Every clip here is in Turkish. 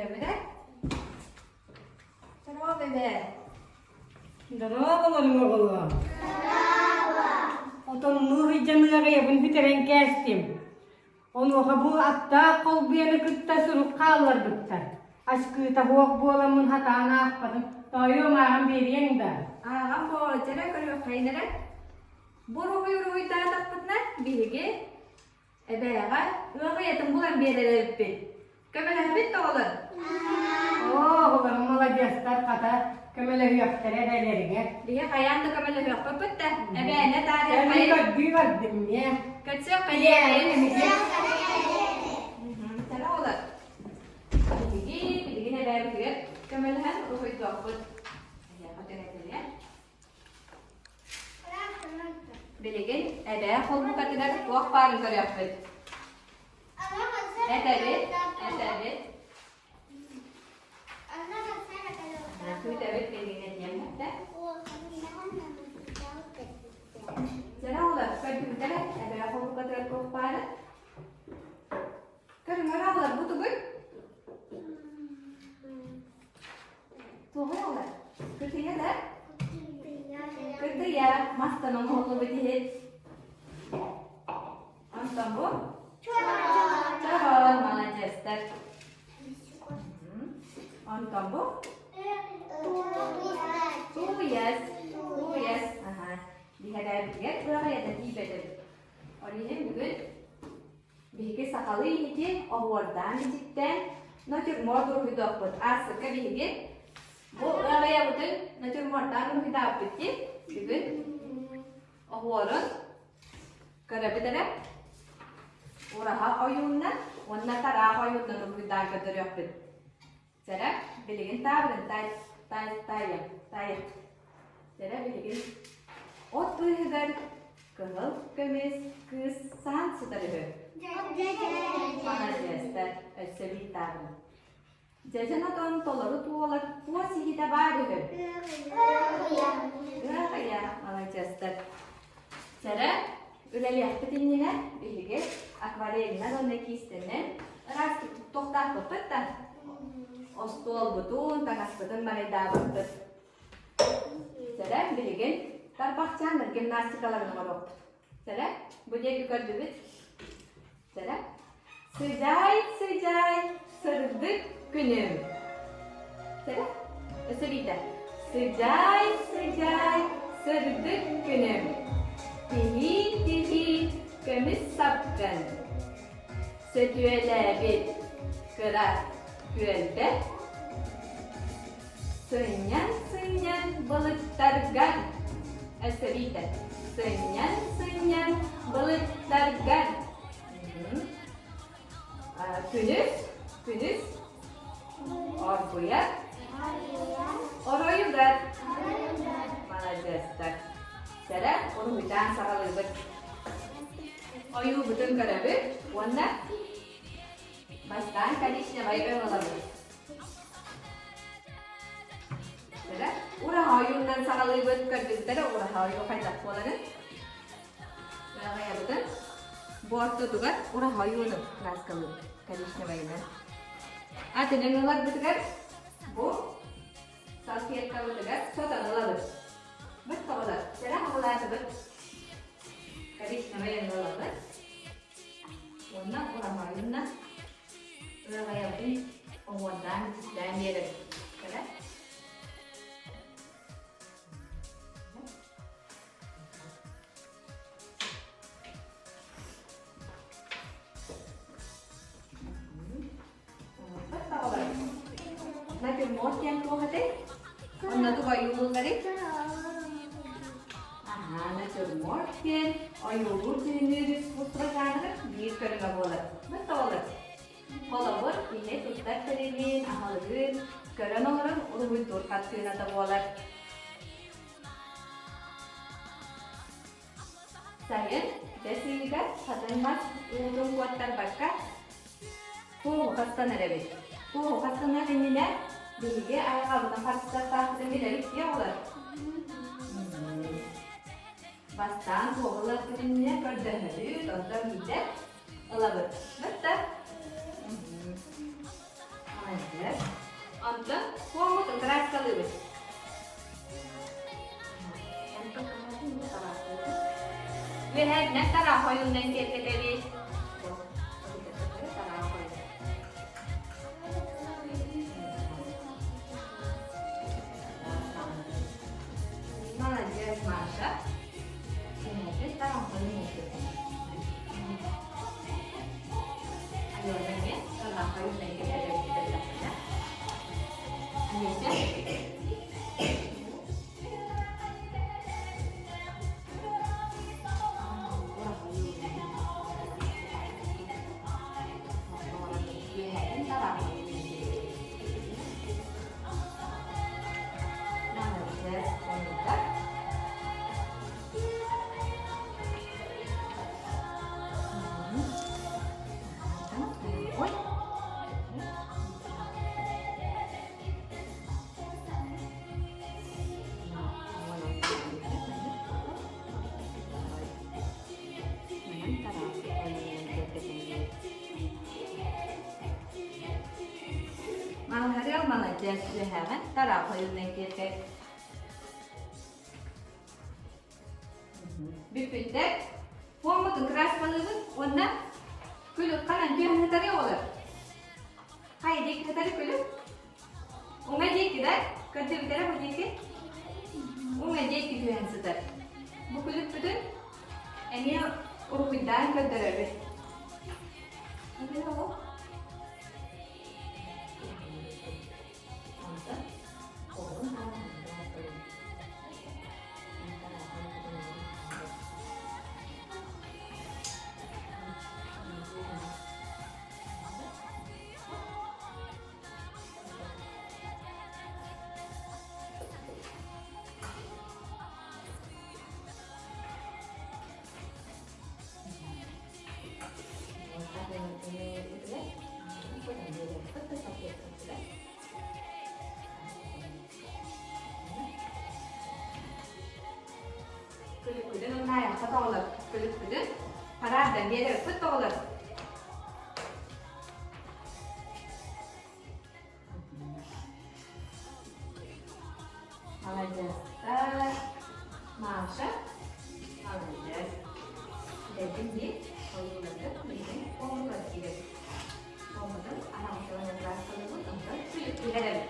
Ömre. Bravo bebe. Bravo oğlum. Oton Nuri Cemile'ye yapın biteren kestim. Onu bu atta kol bir yana kıtta sürüp kaldırdıklar. Aşkı ta hoğuk bu olamın hatana akpadım. Doyum ağam beriyen da. Ağam bu çere körüp kaynara. Bu ruhuyu da takpıtna bilgi. Ebeğe ığı yetim bulan berere öppi. Kömele bitti olur. Oğlum malacastar kata kömele hüyaktere belerine. Diye kayan da kömele öppi bitti. Ebeğe ne tane Ben kayın. bir verdim ya. Kaçıyor Ya, kayın. ya. Sana olur. Bilgi ne berkir. Kömele hem ruhuyu da öppi. Bilgin, ebeğe kol bu kadar tuğak barın görüyoruz. Evet. Evet, bilgin edeyim hatta. Sana olur, kötü bir ebeğe kol bu kadar tuğak barın. Körün öyle olur, bu tuğuk. Tuğuk olur. Kötü ne der? Kötü ya, mastanın oğlu bir Antam bu? Çoğal, malacesler. Antam bu? Tuyas. Aha. Dihadar bilet, berapa ya tadi betul. Orangnya bugün bihi sakalı ini awaldan cidden nacur motor hidup buat asal ke bihi bu ya betul nacur motor hidup buat bugün awalun kerja betul Uraha oyunna, onna tara oyunna ruhidan kadar buat. Cara biligin tabren tay. Cara biligin otu hedar kahal kemis kesan sudarı. Mana jester esebita. Jajana ton tolaru tuolak puasi kita baru. Ya, mana jester. Cara Üleliyak petinine bilgi akvaryumlar ondaki istenen ras toktak bapet ostol butun takas butun maleda bapet cara bilgin terpaksan dan gimnastikalarına varop cara budaya juga dubit cara sıcay sırdık günüm cara esebita sıcay sırdık günüm Tihi kemis sapkan Setüele bir kerak güelde Senyan balık targan Esebita Senyan balık targan Künüz Orbuya Oroyugat Malajastak Cara onu bidan sakal lebet. Oyu betul karabe, wanda. Bastan kadisnya baik banget. Cara urah oyundan sakal lebet kerja cara urah oyu kaitak polanya. Kayak betul. Buat tu kan urah oyun kelas kalu kadisnya baik banget. Ada yang ngelak betul kan? Bu, salsiat kalu betul kan? Soal ngelak. Betul lah, cara mulai sebut kadis namanya ngelak kan? Warna orang lain nak, orang kayak ini pengwarnaan dan dia deh, kan? Betul lah, nanti mau yang tua hati, orang tu bayu kali. Morgen, oyun dinleriz mutlaka bir karına bolar. Nasıl olur? Kolabor yine tutar teremin, ahalgın, karın olarak onu tur katkına da bolar. Sayın, desliga satılmaz uzun kuatlar bakka. Bu hasta nerede? Bu hasta nerede? Bilgi ayakkabıdan hasta tahtını bilerek diyorlar. Bastan kovalar kelimanya berdahulu tonton tidak elabet betul. Ajar kalıyor. Ve her ne taraf oyundan getirdiği Молодец, Маша. Ini taraf oyundan getirdiği. Ayo, ini taraf oyundan getirdiği. Ini Malharial молодец, Лехевен, тарaf oyundan getirdik. Büpütte, formatın kraskalığı ondan külük kalan tüyhanatari olur. Hayır, dikhatari külük. Ona dikkiler, katıbıtara bu dikki. Ona dikki tüyhansıdır. Bu külük bütün, eni urukuddan kötürür. Ne olur? Külük ondan yapsa olur. Külük paradan gelir fıt olur. Молодец. Маша. Молодец. Jadi oyunları bizim omurga gibi. Omurga anahtarını bırakalım. Ondan sürükleyelim.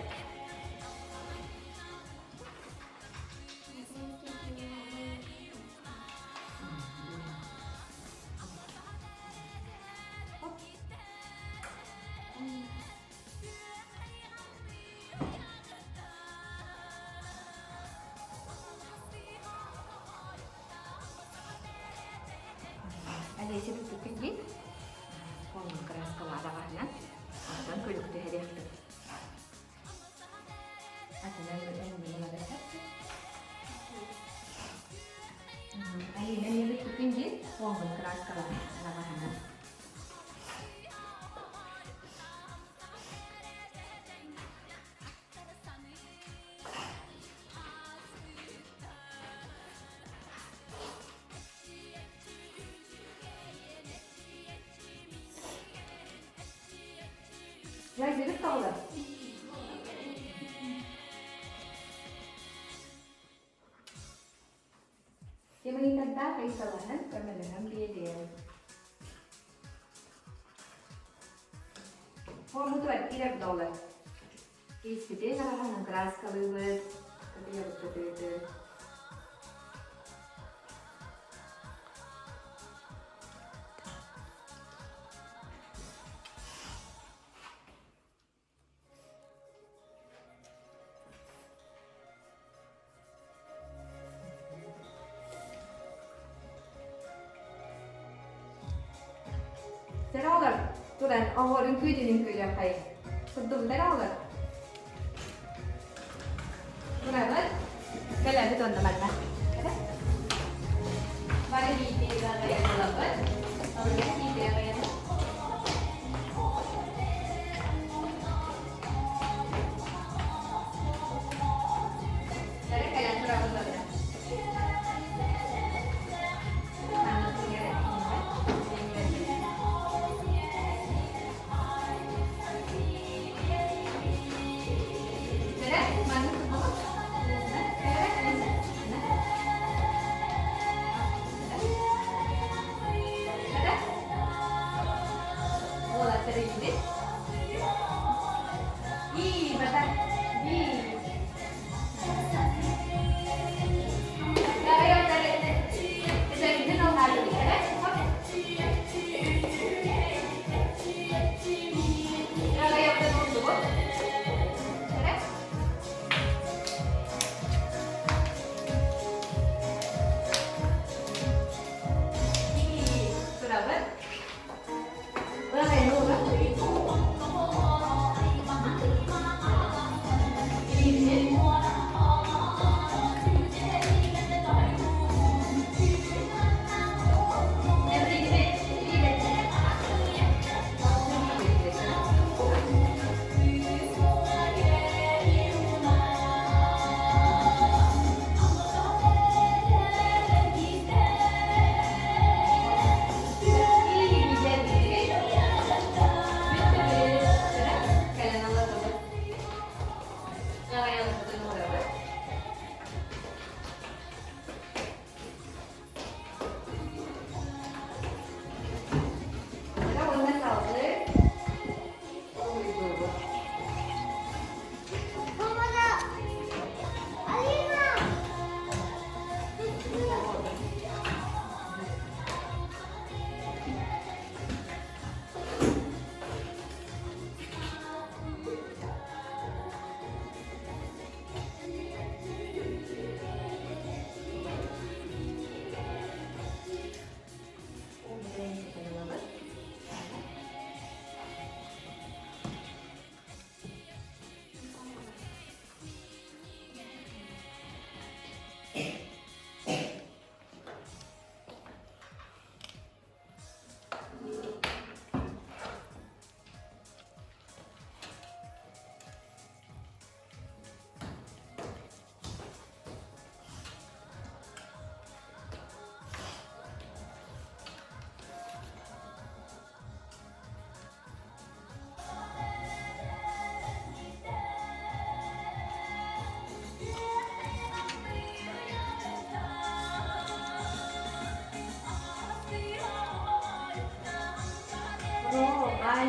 Ada isi tutup tinggi, pohon keras kelada warna, dan kulit di hadiah itu. Ada yang belum ada satu. Ini tutup tinggi, pohon keras kelada warna. Ya jadi tahu lah. Yang meningkatkan kesalahan permainan dia. Formu tuh tidak dolar. Istirahat kalau yang keras kalau buat kerja betul. Terawal, turan awalin kuydinin kuyla kay. Sedum terawal. Turan, kalian itu teman-teman, ada? Mari kita kayak belajar. Awalnya kita kayak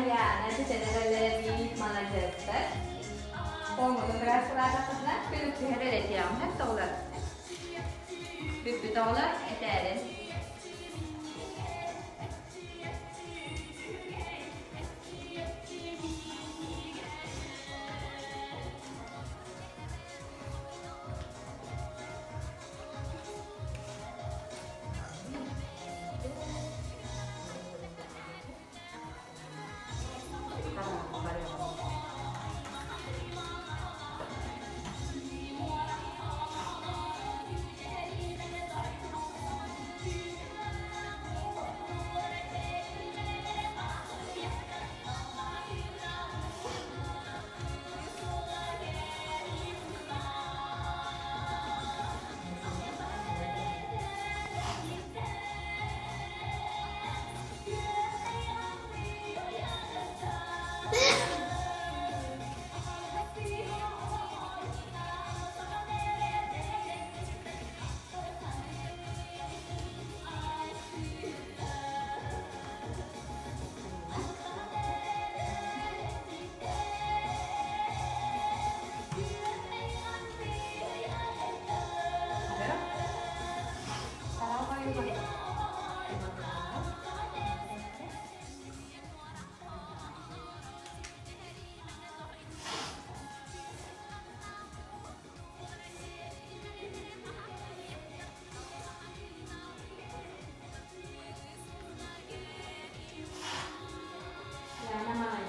ya, nanti channel lebih malah jadi. Kalau mau keras keras apa pilih ada deh yang hek taular. Pilih taular, itu ada.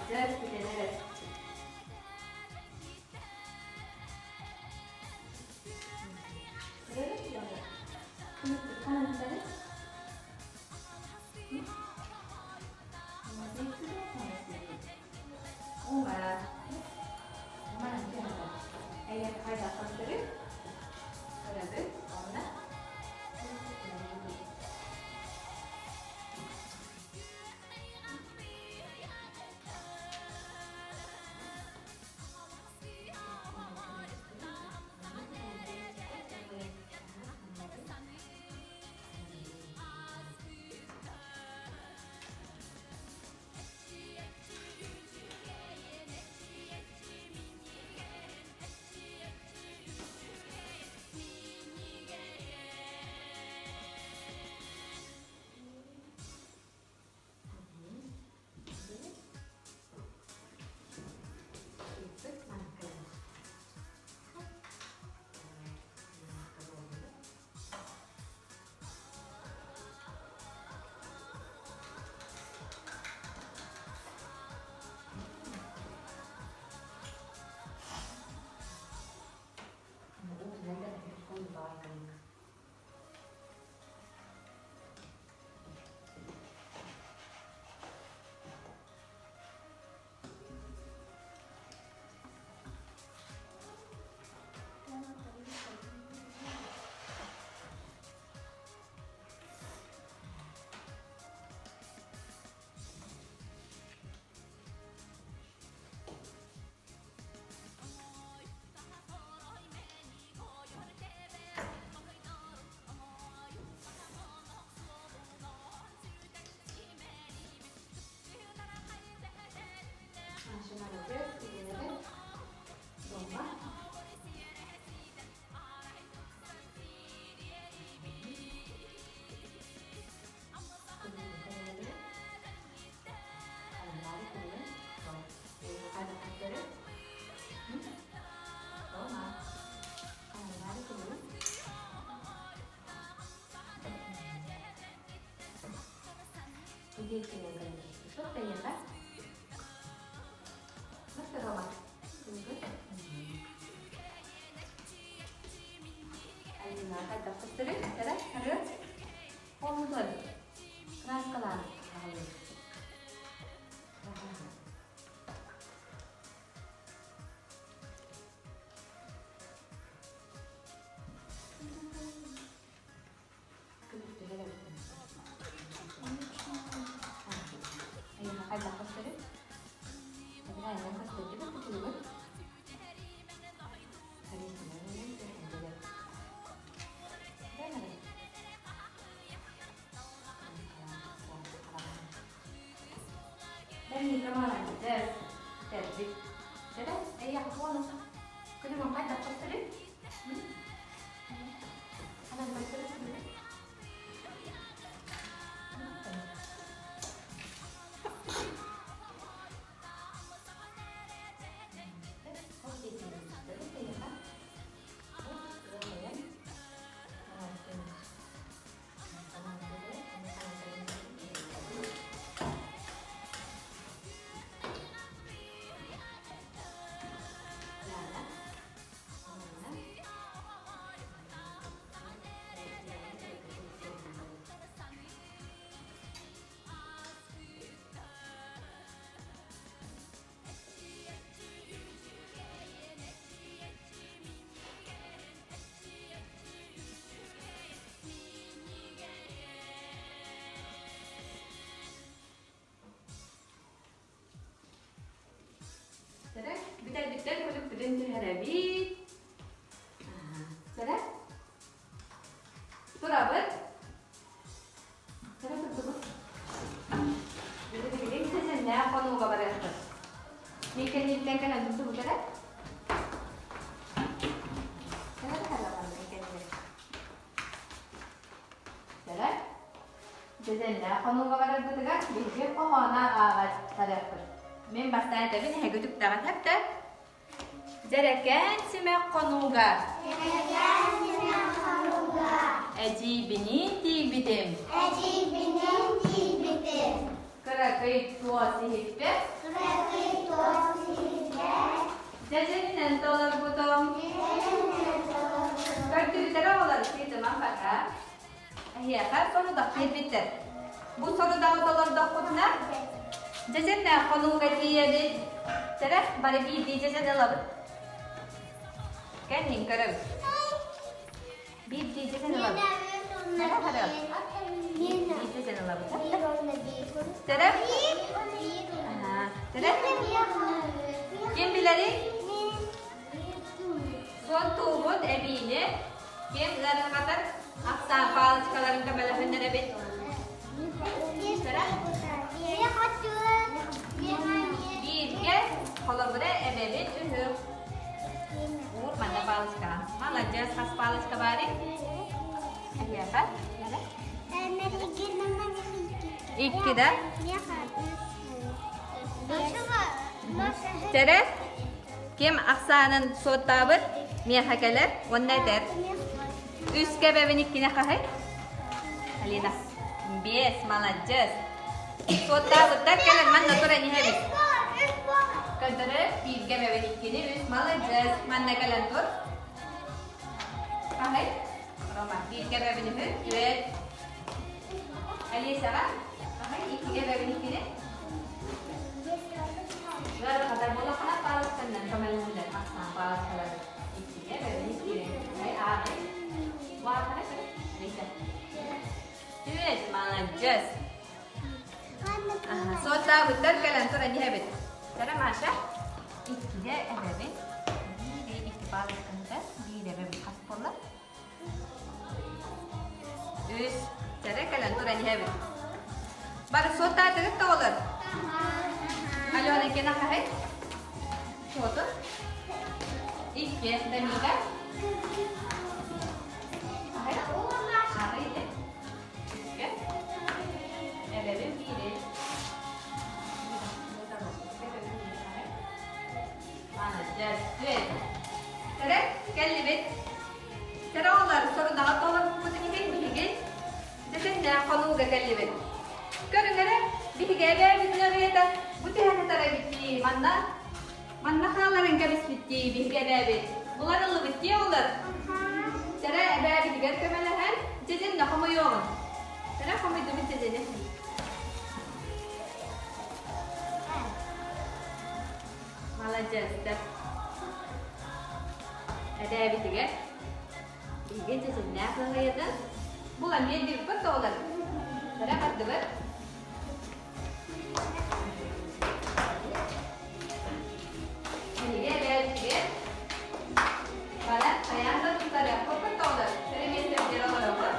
Just kita lihat. Kanan tadi. Oh malah. Mana dia ada? Ayat ada apa tadi? Ada tu, mana? Begitu ya kan? Itu ya kan? Mas terus ayo nak dapat terus, terus, Omudul, keras kelar, Seni mau kata apa sih? Anak macam apa? Bitar kudu berhenti harabi. Sudah? Sudah ber? Sudah tutup. Jadi begini saja nih apa nu kabar itu? Niken kan ada tuh sudah? Sudah ada apa niken? Sudah? Jadi nih apa nu kabar itu kan? Biar kau mana awak sudah ber? Men bastante tabii ne hegedük dagat hepte. Zereken simek konuga. Ecibini tigbidim. Kırakayıp tuası hippe. Cecenin dolar budum. Gördüğü tere olar ki tamam baka. Ahiyaka sonu da bitter. Bu soru da dolar da kutuna. Cecenle konuga diyedi. Tere bari bir diyecek alabı. Kendin karab. Bir diyecek alabı. Tere harap. Diyecek alabı. Tere. Tere. Kim bileri? Son tuğut ebini. Kim zaten kadar aksan palçkaların kamerasında bir. Tere. Birge kalau bude ebebin ühür. Umur mana palska. Malah jas khas palska bari. Iya kan? İki de. Tere. Kim aksanın sotabır? Miya hakalar. Onda der. Üst kebebin ikkine kahay. Alina. Bies malah jas. Sotabır der kelen man natural ni habis. Kadere bir kebebin ikkine üst malah jas man nakalan tur. Kahay. Roma bir kebebin hür. Evet. Alisa kan? Kahay iki kebebin ikkine. Lalu kata bola kana palas kanan kamalan nila paksa palas kalan ikkine kebebin ikkine. Kahay ahe. Wah kana kan? Alisa. Evet malah jas. Sota betul kalian tuh ada habit. Cara masya, iki ebebin, di iki palas kanta, di ebebin khas pola. Üs, cara kalian tuh ada habit. Baru sota terus tolak. Kalau ada kena kahit, sota, iki demiga. Kahit, hari ini, ya, ebebin biri. Yes, good. Tere, kelli bit. Tere onlar soru daha dolar putini hek bihige. Desin ne konuga kelli bit. Görün nere? Bihige be bitne da. Buti hane tara bitti. Manna kanaların kabis bitti. Bihige be bit. Bunlar alı bitti onlar. Tere be bihige kemelehen. Desin ne komu yoğun. Tere komu dümit desin. Malajas dah. Ada habis juga. Ini sejenak lah ya tu. Bukan dia dirpet orang. Berapa tu ber? Ini dia habis juga. Pada saya tu kita dah apa tu orang. Saya mesti berjalan orang.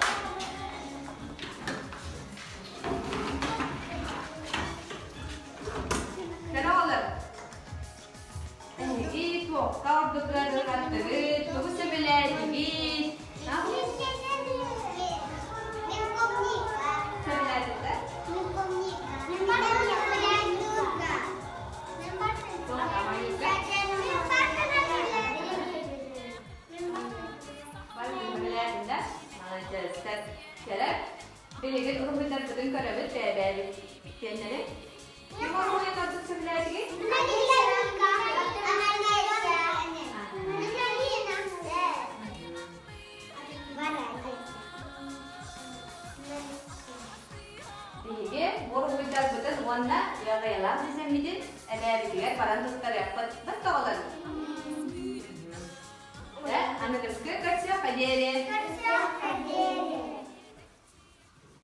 Kenapa orang? Itu kau ordukladı hattırı, tuğu sömülerdi. Ne yapayım? Sömülerdi de. Var sömülerdi de. Alacağız. Şeref. Bilgin urumdan bütün karabı bebeli. Kendine. Kim oraya nasıl sömülerdi? Bilgin urumdan bütün wanda yağayalar bizim için ebebiliyor. Parantıklar yapmak da olur. Anladınız mı? Kaç yapacağız?